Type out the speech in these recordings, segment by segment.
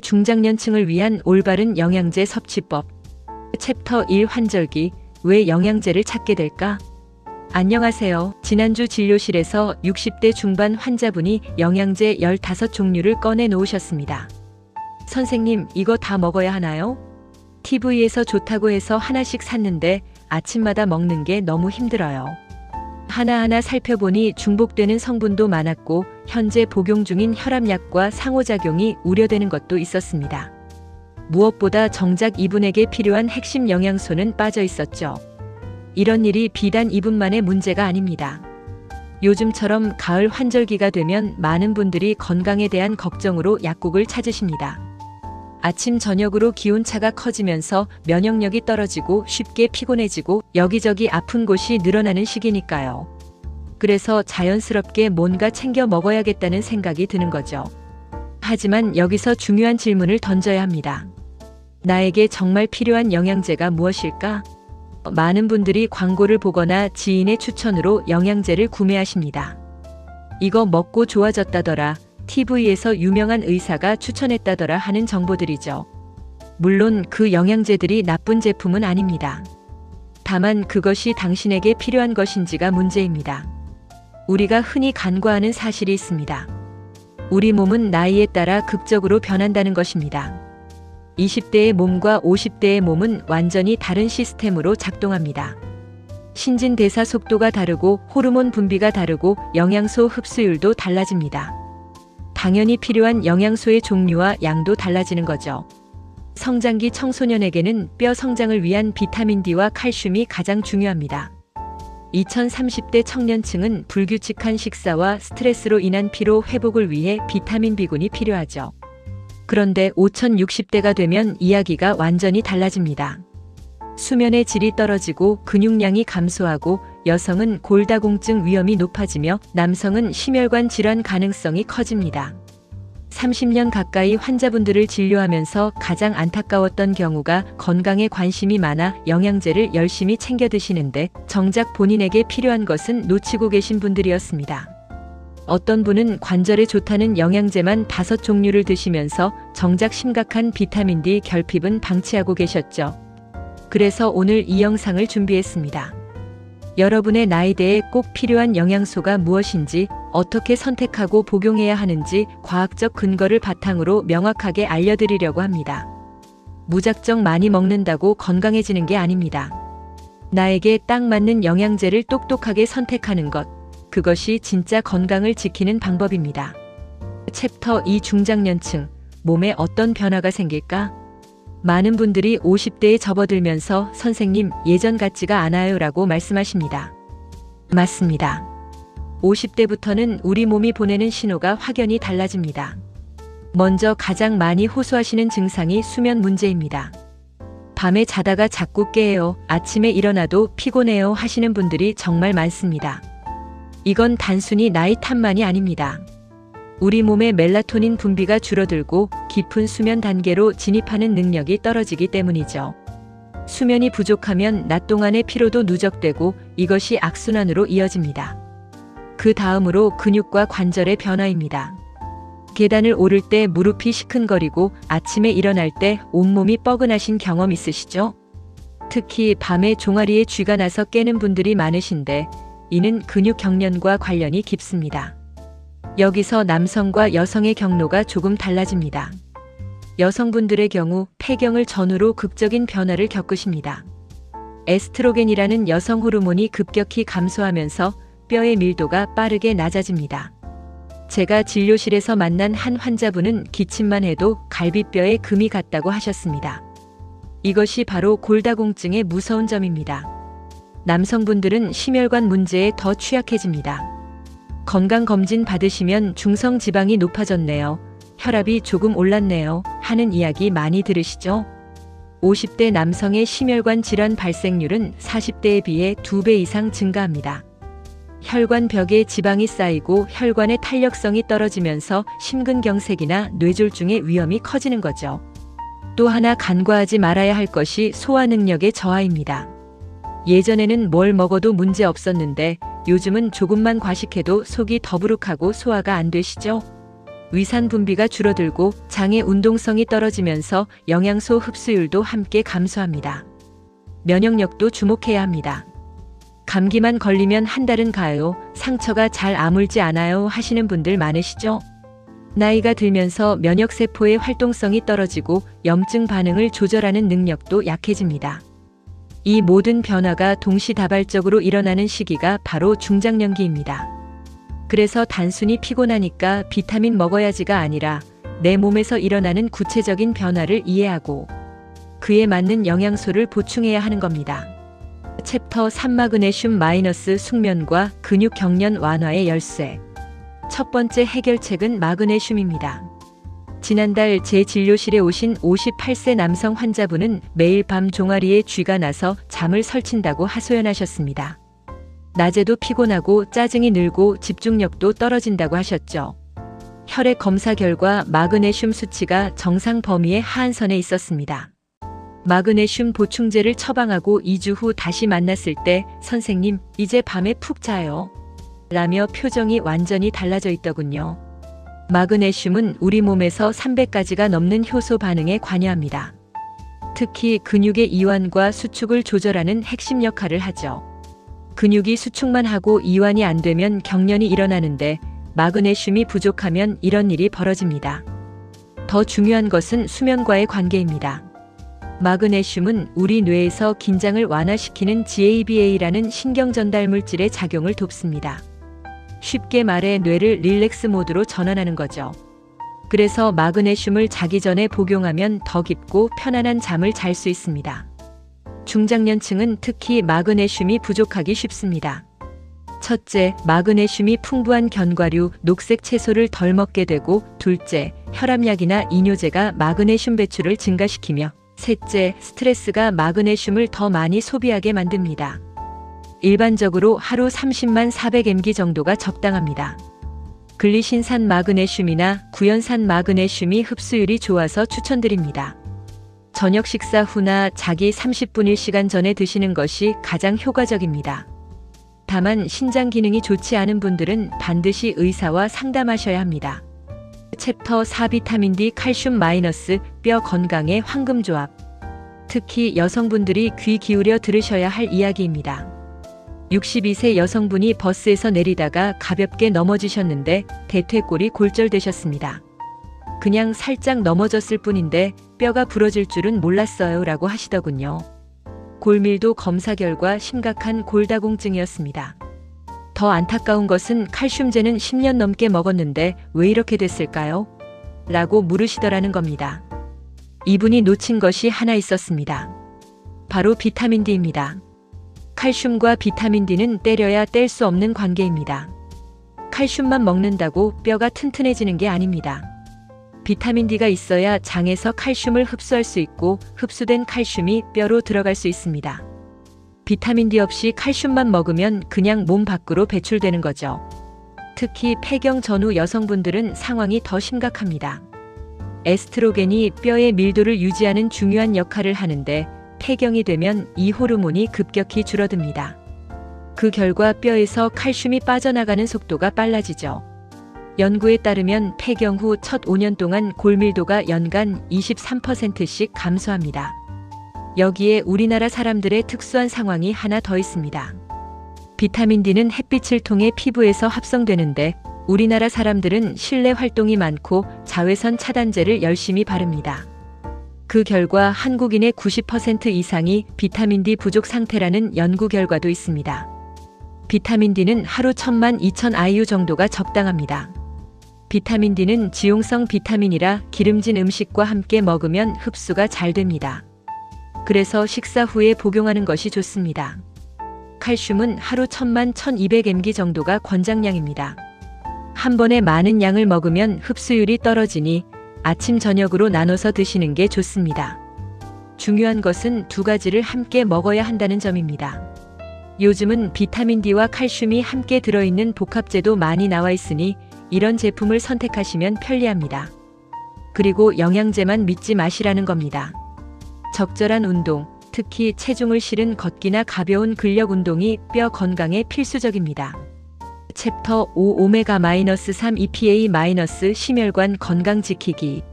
중장년층을 위한 올바른 영양제 섭취법. 챕터 1 환절기, 왜 영양제를 찾게 될까? 안녕하세요. 지난주 진료실에서 60대 중반 환자분이 영양제 15종류를 꺼내 놓으셨습니다. 선생님, 이거 다 먹어야 하나요? TV에서 좋다고 해서 하나씩 샀는데 아침마다 먹는 게 너무 힘들어요. 하나하나 살펴보니 중복되는 성분도 많았고 현재 복용 중인 혈압약과 상호작용이 우려되는 것도 있었습니다. 무엇보다 정작 이분에게 필요한 핵심 영양소는 빠져 있었죠. 이런 일이 비단 이분만의 문제가 아닙니다. 요즘처럼 가을 환절기가 되면 많은 분들이 건강에 대한 걱정으로 약국을 찾으십니다. 아침 저녁으로 기온차가 커지면서 면역력이 떨어지고 쉽게 피곤해지고 여기저기 아픈 곳이 늘어나는 시기니까요. 그래서 자연스럽게 뭔가 챙겨 먹어야겠다는 생각이 드는 거죠. 하지만 여기서 중요한 질문을 던져야 합니다. 나에게 정말 필요한 영양제가 무엇일까? 많은 분들이 광고를 보거나 지인의 추천으로 영양제를 구매하십니다. 이거 먹고 좋아졌다더라, TV에서 유명한 의사가 추천했다더라 하는 정보들이죠. 물론 그 영양제들이 나쁜 제품은 아닙니다. 다만 그것이 당신에게 필요한 것인지가 문제입니다. 우리가 흔히 간과하는 사실이 있습니다. 우리 몸은 나이에 따라 극적으로 변한다는 것입니다. 20대의 몸과 50대의 몸은 완전히 다른 시스템으로 작동합니다. 신진대사 속도가 다르고 호르몬 분비가 다르고 영양소 흡수율도 달라집니다. 당연히 필요한 영양소의 종류와 양도 달라지는 거죠. 성장기 청소년에게는 뼈 성장을 위한 비타민 D와 칼슘이 가장 중요합니다. 2030대 청년층은 불규칙한 식사와 스트레스로 인한 피로 회복을 위해 비타민 B군이 필요하죠. 그런데 5060대가 되면 이야기가 완전히 달라집니다. 수면의 질이 떨어지고 근육량이 감소하고 여성은 골다공증 위험이 높아지며 남성은 심혈관 질환 가능성이 커집니다. 30년 가까이 환자분들을 진료하면서 가장 안타까웠던 경우가 건강에 관심이 많아 영양제를 열심히 챙겨 드시는데 정작 본인에게 필요한 것은 놓치고 계신 분들이었습니다. 어떤 분은 관절에 좋다는 영양제만 5종류를 드시면서 정작 심각한 비타민 D 결핍은 방치하고 계셨죠. 그래서 오늘 이 영상을 준비했습니다. 여러분의 나이대에 꼭 필요한 영양소가 무엇인지, 어떻게 선택하고 복용해야 하는지 과학적 근거를 바탕으로 명확하게 알려드리려고 합니다. 무작정 많이 먹는다고 건강해지는 게 아닙니다. 나에게 딱 맞는 영양제를 똑똑하게 선택하는 것, 그것이 진짜 건강을 지키는 방법입니다. 챕터 2 중장년층, 몸에 어떤 변화가 생길까? 많은 분들이 50대에 접어들면서 선생님, 예전 같지가 않아요 라고 말씀하십니다. 맞습니다. 50대부터는 우리 몸이 보내는 신호가 확연히 달라집니다. 먼저 가장 많이 호소하시는 증상이 수면 문제입니다. 밤에 자다가 자꾸 깨요, 아침에 일어나도 피곤해요 하시는 분들이 정말 많습니다. 이건 단순히 나이 탓만이 아닙니다. 우리 몸의 멜라토닌 분비가 줄어들고 깊은 수면 단계로 진입하는 능력이 떨어지기 때문이죠. 수면이 부족하면 낮 동안의 피로도 누적되고 이것이 악순환으로 이어집니다. 그 다음으로 근육과 관절의 변화입니다. 계단을 오를 때 무릎이 시큰거리고 아침에 일어날 때 온몸이 뻐근하신 경험 있으시죠? 특히 밤에 종아리에 쥐가 나서 깨는 분들이 많으신데 이는 근육 경련과 관련이 깊습니다. 여기서 남성과 여성의 경로가 조금 달라집니다. 여성분들의 경우 폐경을 전후로 극적인 변화를 겪으십니다. 에스트로겐이라는 여성 호르몬이 급격히 감소하면서 뼈의 밀도가 빠르게 낮아집니다. 제가 진료실에서 만난 한 환자분은 기침만 해도 갈비뼈에 금이 갔다고 하셨습니다. 이것이 바로 골다공증의 무서운 점입니다. 남성분들은 심혈관 문제에 더 취약해집니다. 건강검진 받으시면 중성지방이 높아졌네요, 혈압이 조금 올랐네요 하는 이야기 많이 들으시죠? 50대 남성의 심혈관 질환 발생률은 40대에 비해 2배 이상 증가합니다. 혈관벽에 지방이 쌓이고 혈관의 탄력성이 떨어지면서 심근경색이나 뇌졸중의 위험이 커지는 거죠. 또 하나 간과하지 말아야 할 것이 소화 능력의 저하입니다. 예전에는 뭘 먹어도 문제 없었는데 요즘은 조금만 과식해도 속이 더부룩하고 소화가 안 되시죠? 위산 분비가 줄어들고 장의 운동성이 떨어지면서 영양소 흡수율도 함께 감소합니다. 면역력도 주목해야 합니다. 감기만 걸리면 한 달은 가요, 상처가 잘 아물지 않아요 하시는 분들 많으시죠? 나이가 들면서 면역세포의 활동성이 떨어지고 염증 반응을 조절하는 능력도 약해집니다. 이 모든 변화가 동시다발적으로 일어나는 시기가 바로 중장년기입니다. 그래서 단순히 피곤하니까 비타민 먹어야지가 아니라 내 몸에서 일어나는 구체적인 변화를 이해하고 그에 맞는 영양소를 보충해야 하는 겁니다. 챕터 3 마그네슘 마이너스 숙면과 근육 경련 완화의 열쇠. 첫 번째 해결책은 마그네슘입니다. 지난달 제 진료실에 오신 58세 남성 환자분은 매일 밤 종아리에 쥐가 나서 잠을 설친다고 하소연하셨습니다. 낮에도 피곤하고 짜증이 늘고 집중력도 떨어진다고 하셨죠. 혈액 검사 결과 마그네슘 수치가 정상 범위의 하한선에 있었습니다. 마그네슘 보충제를 처방하고 2주 후 다시 만났을 때 선생님, 이제 밤에 푹 자요. 라며 표정이 완전히 달라져 있더군요. 마그네슘은 우리 몸에서 300가지가 넘는 효소 반응에 관여합니다. 특히 근육의 이완과 수축을 조절하는 핵심 역할을 하죠. 근육이 수축만 하고 이완이 안 되면 경련이 일어나는데 마그네슘이 부족하면 이런 일이 벌어집니다. 더 중요한 것은 수면과의 관계입니다. 마그네슘은 우리 뇌에서 긴장을 완화시키는 GABA라는 신경전달 물질의 작용을 돕습니다. 쉽게 말해 뇌를 릴렉스 모드로 전환하는 거죠. 그래서 마그네슘을 자기 전에 복용하면 더 깊고 편안한 잠을 잘 수 있습니다. 중장년층은 특히 마그네슘이 부족하기 쉽습니다. 첫째, 마그네슘이 풍부한 견과류, 녹색 채소를 덜 먹게 되고, 둘째, 혈압약이나 이뇨제가 마그네슘 배출을 증가시키며, 셋째, 스트레스가 마그네슘을 더 많이 소비하게 만듭니다. 일반적으로 하루 30만 400mg 정도가 적당합니다. 글리신산 마그네슘이나 구연산 마그네슘이 흡수율이 좋아서 추천드립니다. 저녁 식사 후나 자기 30분 1시간 전에 드시는 것이 가장 효과적입니다. 다만 신장 기능이 좋지 않은 분들은 반드시 의사와 상담하셔야 합니다. 챕터 4 비타민 D 칼슘 마이너스 뼈 건강의 황금조합. 특히 여성분들이 귀 기울여 들으셔야 할 이야기입니다. 62세 여성분이 버스에서 내리다가 가볍게 넘어지셨는데 대퇴골이 골절되셨습니다. 그냥 살짝 넘어졌을 뿐인데 뼈가 부러질 줄은 몰랐어요 라고 하시더군요. 골밀도 검사 결과 심각한 골다공증이었습니다. 더 안타까운 것은 칼슘제는 10년 넘게 먹었는데 왜 이렇게 됐을까요? 라고 물으시더라는 겁니다. 이분이 놓친 것이 하나 있었습니다. 바로 비타민 D입니다. 칼슘과 비타민 D는 때려야 뗄 수 없는 관계입니다. 칼슘만 먹는다고 뼈가 튼튼해지는 게 아닙니다. 비타민 D가 있어야 장에서 칼슘을 흡수할 수 있고 흡수된 칼슘이 뼈로 들어갈 수 있습니다. 비타민 D 없이 칼슘만 먹으면 그냥 몸 밖으로 배출되는 거죠. 특히 폐경 전후 여성분들은 상황이 더 심각합니다. 에스트로겐이 뼈의 밀도를 유지하는 중요한 역할을 하는데 폐경이 되면 이 호르몬이 급격히 줄어듭니다. 그 결과 뼈에서 칼슘이 빠져나가는 속도가 빨라지죠. 연구에 따르면 폐경 후 첫 5년 동안 골밀도가 연간 23%씩 감소합니다. 여기에 우리나라 사람들의 특수한 상황이 하나 더 있습니다. 비타민 D는 햇빛을 통해 피부에서 합성되는데 우리나라 사람들은 실내 활동이 많고 자외선 차단제를 열심히 바릅니다. 그 결과 한국인의 90% 이상이 비타민 D 부족 상태라는 연구 결과도 있습니다. 비타민 D는 하루 1000만 2000 IU 정도가 적당합니다. 비타민 D는 지용성 비타민이라 기름진 음식과 함께 먹으면 흡수가 잘 됩니다. 그래서 식사 후에 복용하는 것이 좋습니다. 칼슘은 하루 1000만 1200mg 정도가 권장량입니다. 한 번에 많은 양을 먹으면 흡수율이 떨어지니 아침 저녁으로 나눠서 드시는 게 좋습니다. 중요한 것은 두 가지를 함께 먹어야 한다는 점입니다. 요즘은 비타민 D와 칼슘이 함께 들어있는 복합제도 많이 나와 있으니 이런 제품을 선택하시면 편리합니다. 그리고 영양제만 믿지 마시라는 겁니다. 적절한 운동, 특히 체중을 실은 걷기나 가벼운 근력 운동이 뼈 건강에 필수적입니다. 챕터 5 오메가-3 EPA- 심혈관 건강 지키기.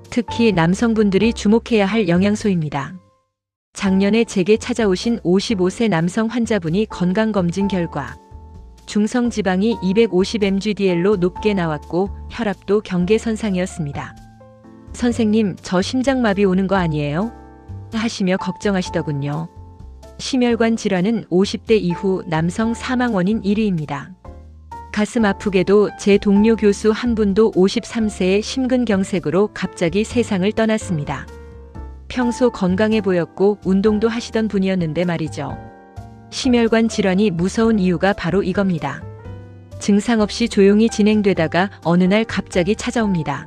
특히 남성분들이 주목해야 할 영양소입니다. 작년에 제게 찾아오신 55세 남성 환자분이 건강검진 결과 중성지방이 250mg/dl로 높게 나왔고 혈압도 경계선상이었습니다. 선생님, 저 심장마비 오는 거 아니에요? 하시며 걱정하시더군요. 심혈관 질환은 50대 이후 남성 사망 원인 1위입니다. 가슴 아프게도 제 동료 교수 한 분도 53세의 심근경색으로 갑자기 세상을 떠났습니다. 평소 건강해 보였고 운동도 하시던 분이었는데 말이죠. 심혈관 질환이 무서운 이유가 바로 이겁니다. 증상 없이 조용히 진행되다가 어느 날 갑자기 찾아옵니다.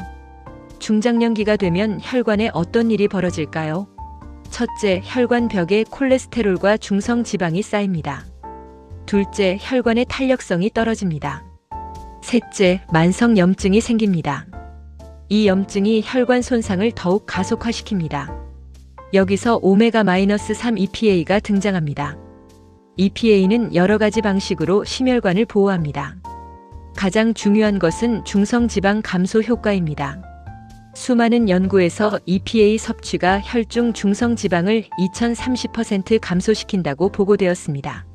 중장년기가 되면 혈관에 어떤 일이 벌어질까요? 첫째, 혈관벽에 콜레스테롤과 중성지방이 쌓입니다. 둘째, 혈관의 탄력성이 떨어집니다. 셋째, 만성 염증이 생깁니다. 이 염증이 혈관 손상을 더욱 가속화시킵니다. 여기서 오메가-3 EPA가 등장합니다. EPA는 여러 가지 방식으로 심혈관을 보호합니다. 가장 중요한 것은 중성지방 감소 효과입니다. 수많은 연구에서 EPA 섭취가 혈중 중성지방을 2030% 감소시킨다고 보고되었습니다.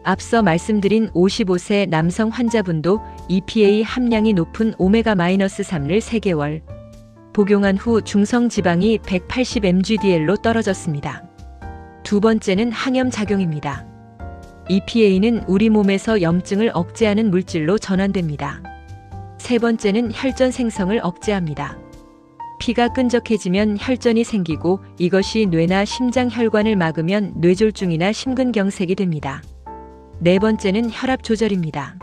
앞서 말씀드린 55세 남성 환자분도 EPA 함량이 높은 오메가-3를 3개월 복용한 후 중성지방이 180mg/dl로 떨어졌습니다. 두 번째는 항염작용입니다. EPA는 우리 몸에서 염증을 억제하는 물질로 전환됩니다. 세 번째는 혈전 생성을 억제합니다. 피가 끈적해지면 혈전이 생기고 이것이 뇌나 심장 혈관을 막으면 뇌졸중이나 심근경색이 됩니다. 네 번째는 혈압 조절입니다.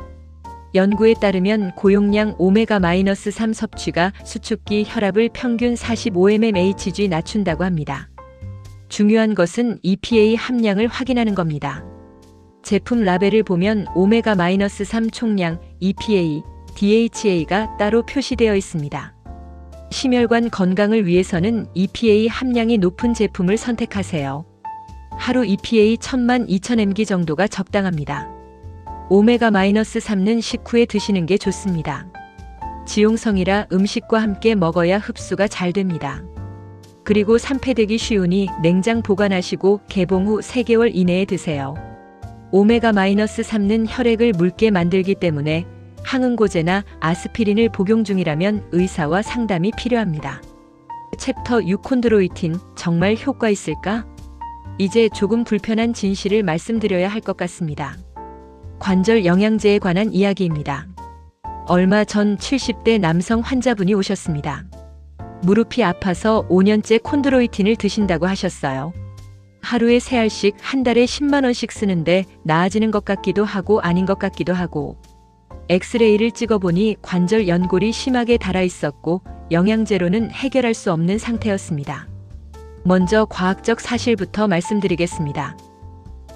연구에 따르면 고용량 오메가-3 섭취가 수축기 혈압을 평균 45mmHg 낮춘다고 합니다. 중요한 것은 EPA 함량을 확인하는 겁니다. 제품 라벨을 보면 오메가-3 총량, EPA, DHA가 따로 표시되어 있습니다. 심혈관 건강을 위해서는 EPA 함량이 높은 제품을 선택하세요. 하루 EPA 12,000mg 정도가 적당합니다. 오메가-3는 식후에 드시는 게 좋습니다. 지용성이라 음식과 함께 먹어야 흡수가 잘 됩니다. 그리고 산패되기 쉬우니 냉장 보관하시고 개봉 후 3개월 이내에 드세요. 오메가-3는 혈액을 묽게 만들기 때문에 항응고제나 아스피린을 복용 중이라면 의사와 상담이 필요합니다. 챕터 6 콘드로이틴 정말 효과 있을까? 이제 조금 불편한 진실을 말씀드려야 할 것 같습니다. 관절 영양제에 관한 이야기입니다. 얼마 전 70대 남성 환자분이 오셨습니다. 무릎이 아파서 5년째 콘드로이틴을 드신다고 하셨어요. 하루에 3알씩 한 달에 10만 원씩 쓰는데 나아지는 것 같기도 하고 아닌 것 같기도 하고 엑스레이를 찍어보니 관절 연골이 심하게 닳아 있었고 영양제로는 해결할 수 없는 상태였습니다. 먼저 과학적 사실부터 말씀드리겠습니다.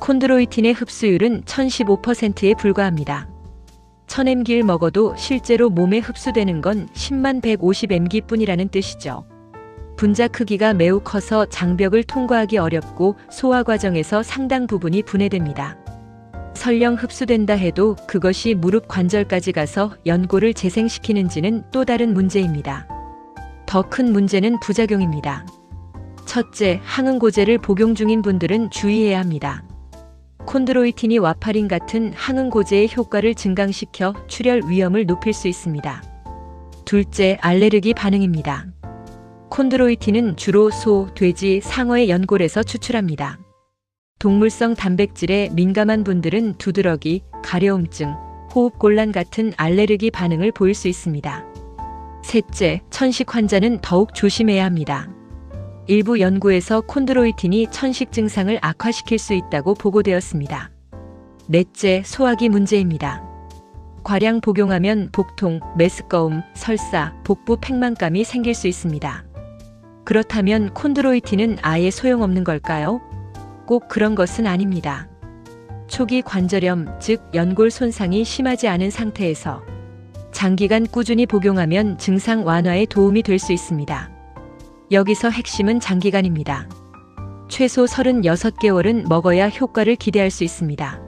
콘드로이틴의 흡수율은 1015%에 불과합니다. 1000mg를 먹어도 실제로 몸에 흡수되는 건 10만 150mg 뿐이라는 뜻이죠. 분자 크기가 매우 커서 장벽을 통과하기 어렵고 소화 과정에서 상당 부분이 분해됩니다. 설령 흡수된다 해도 그것이 무릎 관절까지 가서 연골을 재생시키는지는 또 다른 문제입니다. 더 큰 문제는 부작용입니다. 첫째, 항응고제를 복용 중인 분들은 주의해야 합니다. 콘드로이틴이 와파린 같은 항응고제의 효과를 증강시켜 출혈 위험을 높일 수 있습니다. 둘째, 알레르기 반응입니다. 콘드로이틴은 주로 소, 돼지, 상어의 연골에서 추출합니다. 동물성 단백질에 민감한 분들은 두드러기, 가려움증, 호흡곤란 같은 알레르기 반응을 보일 수 있습니다. 셋째, 천식 환자는 더욱 조심해야 합니다. 일부 연구에서 콘드로이틴이 천식 증상을 악화시킬 수 있다고 보고되었습니다. 넷째, 소화기 문제입니다. 과량 복용하면 복통, 메스꺼움, 설사, 복부 팽만감이 생길 수 있습니다. 그렇다면 콘드로이틴은 아예 소용없는 걸까요? 꼭 그런 것은 아닙니다. 초기 관절염, 즉 연골 손상이 심하지 않은 상태에서 장기간 꾸준히 복용하면 증상 완화에 도움이 될 수 있습니다. 여기서 핵심은 장기간입니다. 최소 36개월은 먹어야 효과를 기대할 수 있습니다.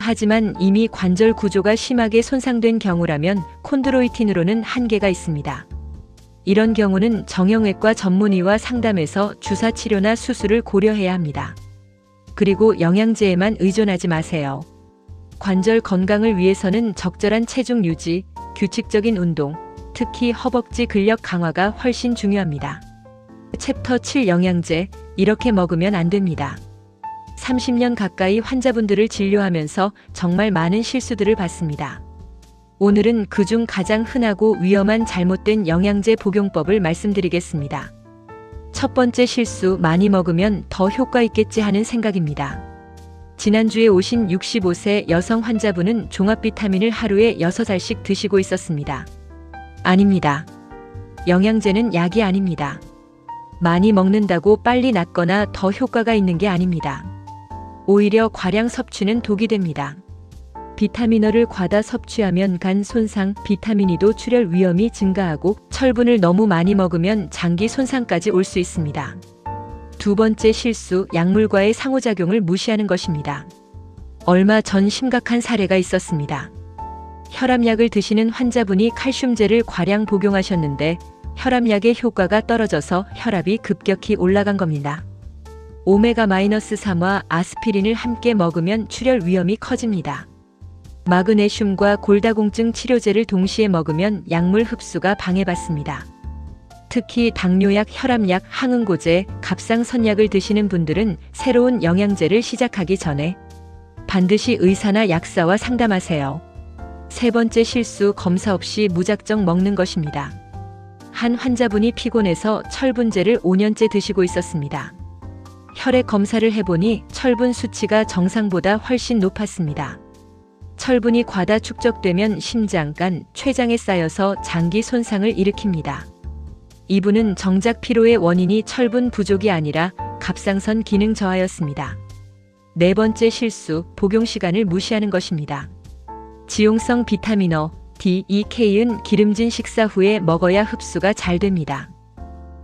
하지만 이미 관절 구조가 심하게 손상된 경우라면 콘드로이틴으로는 한계가 있습니다. 이런 경우는 정형외과 전문의와 상담해서 주사 치료나 수술을 고려해야 합니다. 그리고 영양제에만 의존하지 마세요. 관절 건강을 위해서는 적절한 체중 유지, 규칙적인 운동, 특히 허벅지 근력 강화가 훨씬 중요합니다. 챕터 7 영양제, 이렇게 먹으면 안 됩니다. 30년 가까이 환자분들을 진료하면서 정말 많은 실수들을 봤습니다. 오늘은 그중 가장 흔하고 위험한 잘못된 영양제 복용법을 말씀드리겠습니다. 첫 번째 실수, 많이 먹으면 더 효과 있겠지 하는 생각입니다. 지난주에 오신 65세 여성 환자분은 종합 비타민을 하루에 6알씩 드시고 있었습니다. 아닙니다. 영양제는 약이 아닙니다. 많이 먹는다고 빨리 낫거나 더 효과가 있는 게 아닙니다. 오히려 과량 섭취는 독이 됩니다. 비타민어를 과다 섭취하면 간 손상, 비타민 E도 출혈 위험이 증가하고 철분을 너무 많이 먹으면 장기 손상까지 올 수 있습니다. 두 번째 실수, 약물과의 상호작용을 무시하는 것입니다. 얼마 전 심각한 사례가 있었습니다. 혈압약을 드시는 환자분이 칼슘제를 과량 복용하셨는데 혈압약의 효과가 떨어져서 혈압이 급격히 올라간 겁니다. 오메가-3와 아스피린을 함께 먹으면 출혈 위험이 커집니다. 마그네슘과 골다공증 치료제를 동시에 먹으면 약물 흡수가 방해받습니다. 특히 당뇨약, 혈압약, 항응고제, 갑상선약을 드시는 분들은 새로운 영양제를 시작하기 전에 반드시 의사나 약사와 상담하세요. 세 번째 실수, 검사 없이 무작정 먹는 것입니다. 한 환자분이 피곤해서 철분제를 5년째 드시고 있었습니다. 혈액 검사를 해보니 철분 수치가 정상보다 훨씬 높았습니다. 철분이 과다 축적되면 심장, 간, 췌장에 쌓여서 장기 손상을 일으킵니다. 이분은 정작 피로의 원인이 철분 부족이 아니라 갑상선 기능 저하였습니다. 네 번째 실수, 복용 시간을 무시하는 것입니다. 지용성 비타민어, D, E, K은 기름진 식사 후에 먹어야 흡수가 잘 됩니다.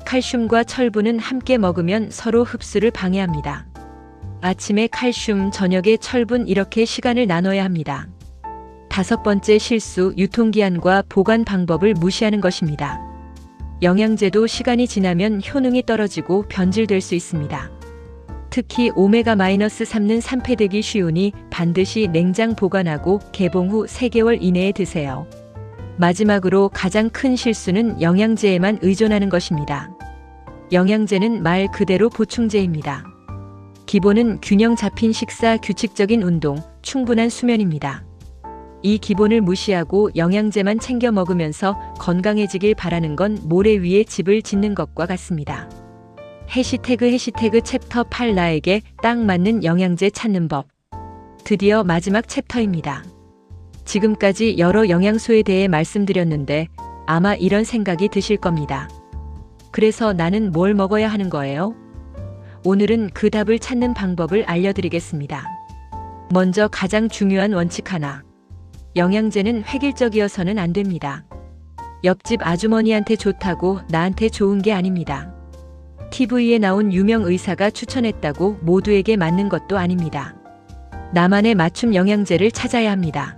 칼슘과 철분은 함께 먹으면 서로 흡수를 방해합니다. 아침에 칼슘, 저녁에 철분, 이렇게 시간을 나눠야 합니다. 다섯 번째 실수, 유통기한과 보관 방법을 무시하는 것입니다. 영양제도 시간이 지나면 효능이 떨어지고 변질될 수 있습니다. 특히 오메가-3는 산패되기 쉬우니 반드시 냉장 보관하고 개봉 후 3개월 이내에 드세요. 마지막으로 가장 큰 실수는 영양제에만 의존하는 것입니다. 영양제는 말 그대로 보충제입니다. 기본은 균형 잡힌 식사, 규칙적인 운동, 충분한 수면입니다. 이 기본을 무시하고 영양제만 챙겨 먹으면서 건강해지길 바라는 건 모래 위에 집을 짓는 것과 같습니다. 해시태그 챕터 8 나에게 딱 맞는 영양제 찾는 법. 드디어 마지막 챕터입니다. 지금까지 여러 영양소에 대해 말씀드렸는데 아마 이런 생각이 드실 겁니다. 그래서 나는 뭘 먹어야 하는 거예요? 오늘은 그 답을 찾는 방법을 알려드리겠습니다. 먼저 가장 중요한 원칙 하나. 영양제는 획일적이어서는 안 됩니다. 옆집 아주머니한테 좋다고 나한테 좋은 게 아닙니다. TV에 나온 유명 의사가 추천했다고 모두에게 맞는 것도 아닙니다. 나만의 맞춤 영양제를 찾아야 합니다.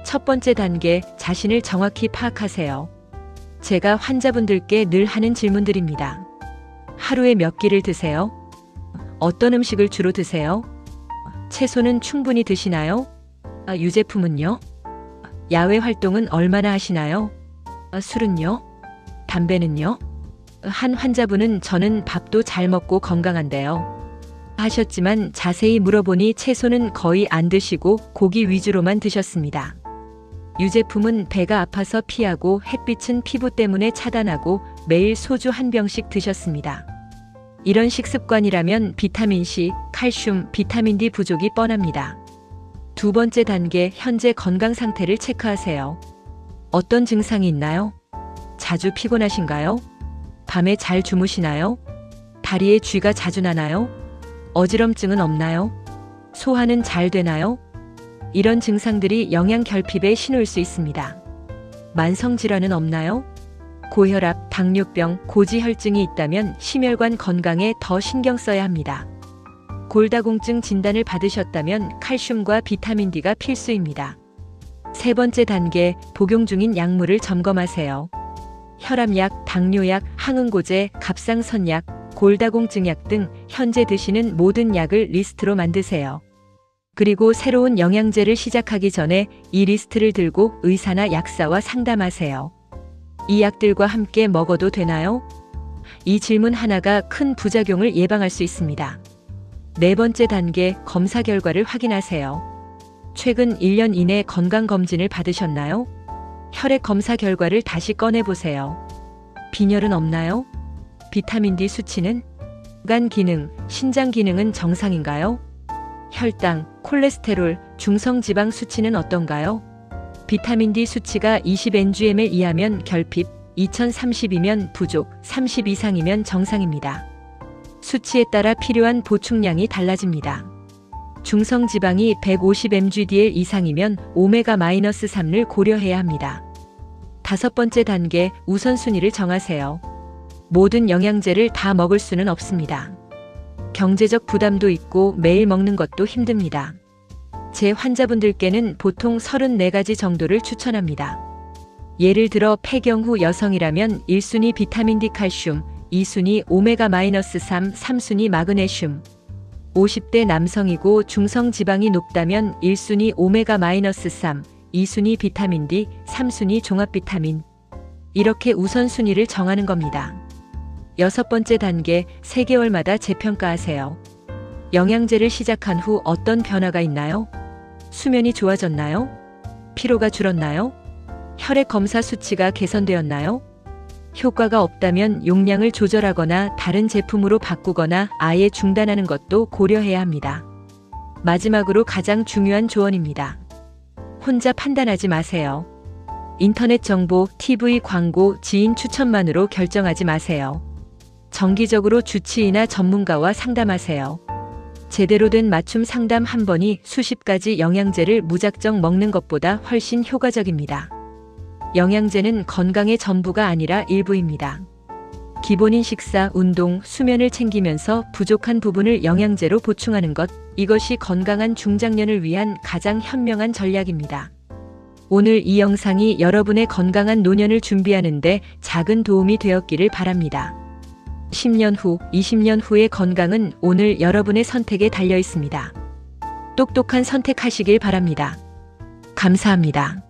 첫 번째 단계, 자신을 정확히 파악하세요. 제가 환자분들께 늘 하는 질문들입니다. 하루에 몇 끼를 드세요? 어떤 음식을 주로 드세요? 채소는 충분히 드시나요? 유제품은요? 야외 활동은 얼마나 하시나요? 술은요? 담배는요? 한 환자분은 저는 밥도 잘 먹고 건강한데요 하셨지만 자세히 물어보니 채소는 거의 안 드시고 고기 위주로만 드셨습니다. 유제품은 배가 아파서 피하고 햇빛은 피부 때문에 차단하고 매일 소주 한 병씩 드셨습니다. 이런 식습관이라면 비타민C, 칼슘, 비타민 D 부족이 뻔합니다. 두 번째 단계, 현재 건강 상태를 체크하세요. 어떤 증상이 있나요? 자주 피곤하신가요? 밤에 잘 주무시나요? 다리에 쥐가 자주 나나요? 어지럼증은 없나요? 소화는 잘 되나요? 이런 증상들이 영양 결핍의 신호일 수 있습니다. 만성 질환은 없나요? 고혈압, 당뇨병, 고지혈증이 있다면 심혈관 건강에 더 신경 써야 합니다. 골다공증 진단을 받으셨다면 칼슘과 비타민 D가 필수입니다. 세 번째 단계, 복용 중인 약물을 점검하세요. 혈압약, 당뇨약, 항응고제, 갑상선약, 골다공증약 등 현재 드시는 모든 약을 리스트로 만드세요. 그리고 새로운 영양제를 시작하기 전에 이 리스트를 들고 의사나 약사와 상담하세요. 이 약들과 함께 먹어도 되나요? 이 질문 하나가 큰 부작용을 예방할 수 있습니다. 네 번째 단계, 검사 결과를 확인하세요. 최근 1년 이내 건강검진을 받으셨나요? 혈액 검사 결과를 다시 꺼내보세요. 빈혈은 없나요? 비타민 D 수치는? 간 기능, 신장 기능은 정상인가요? 혈당, 콜레스테롤, 중성지방 수치는 어떤가요? 비타민 D 수치가 20 ng/ml 이하면 결핍, 2030이면 부족, 30 이상이면 정상입니다. 수치에 따라 필요한 보충량이 달라집니다. 중성지방이 150 mg/dl 이상이면 오메가-3를 고려해야 합니다. 다섯 번째 단계, 우선순위를 정하세요. 모든 영양제를 다 먹을 수는 없습니다. 경제적 부담도 있고 매일 먹는 것도 힘듭니다. 제 환자분들께는 보통 34가지 정도를 추천합니다. 예를 들어 폐경후 여성이라면 1순위 비타민 D 칼슘, 2순위 오메가-3, 3순위 마그네슘. 50대 남성이고 중성지방이 높다면 1순위 오메가-3, 2순위 비타민 D, 3순위 종합비타민. 이렇게 우선순위를 정하는 겁니다. 여섯 번째 단계, 3개월마다 재평가하세요. 영양제를 시작한 후 어떤 변화가 있나요? 수면이 좋아졌나요? 피로가 줄었나요? 혈액 검사 수치가 개선되었나요? 효과가 없다면 용량을 조절하거나 다른 제품으로 바꾸거나 아예 중단하는 것도 고려해야 합니다. 마지막으로 가장 중요한 조언입니다. 혼자 판단하지 마세요. 인터넷 정보, TV 광고, 지인 추천만으로 결정하지 마세요. 정기적으로 주치의나 전문가와 상담하세요. 제대로 된 맞춤 상담 한 번이 수십 가지 영양제를 무작정 먹는 것보다 훨씬 효과적입니다. 영양제는 건강의 전부가 아니라 일부입니다. 기본인 식사, 운동, 수면을 챙기면서 부족한 부분을 영양제로 보충하는 것, 이것이 건강한 중장년을 위한 가장 현명한 전략입니다. 오늘 이 영상이 여러분의 건강한 노년을 준비하는 데 작은 도움이 되었기를 바랍니다. 10년 후, 20년 후의 건강은 오늘 여러분의 선택에 달려 있습니다. 똑똑한 선택하시길 바랍니다. 감사합니다.